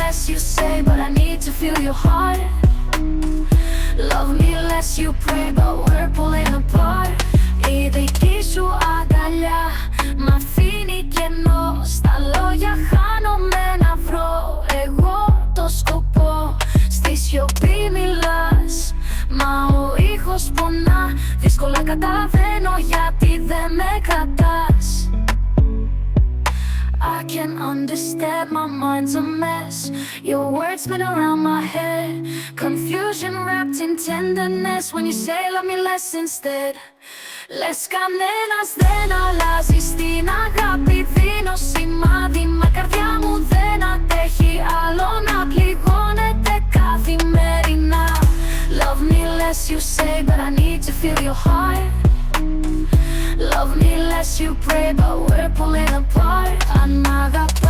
less you say, but I need to feel your heart. Love me less you pray, but we're pulling apart. Η δική σου αγκαλιά μ' αφήνει κενό. Στα λόγια χάνομαι να βρω εγώ το σκοπό. Στη σιωπή μιλάς, μα ο ήχος πονά. Δύσκολα καταλαβαίνω γιατί δεν με κρατάς. I can't understand, my mind's a mess. Your words spin around my head. Confusion wrapped in tenderness. When you say love me less instead. Λες κανένας δεν αλλάζει στην αγάπη. Δίνω σημάδι, μα η καρδιά μου δεν αντέχει άλλο να πληγώνεται καθημερινά. Love me less you say, but I need to feel your heart. Love me less you pray, but we're pulling apart. Αν αγαπάς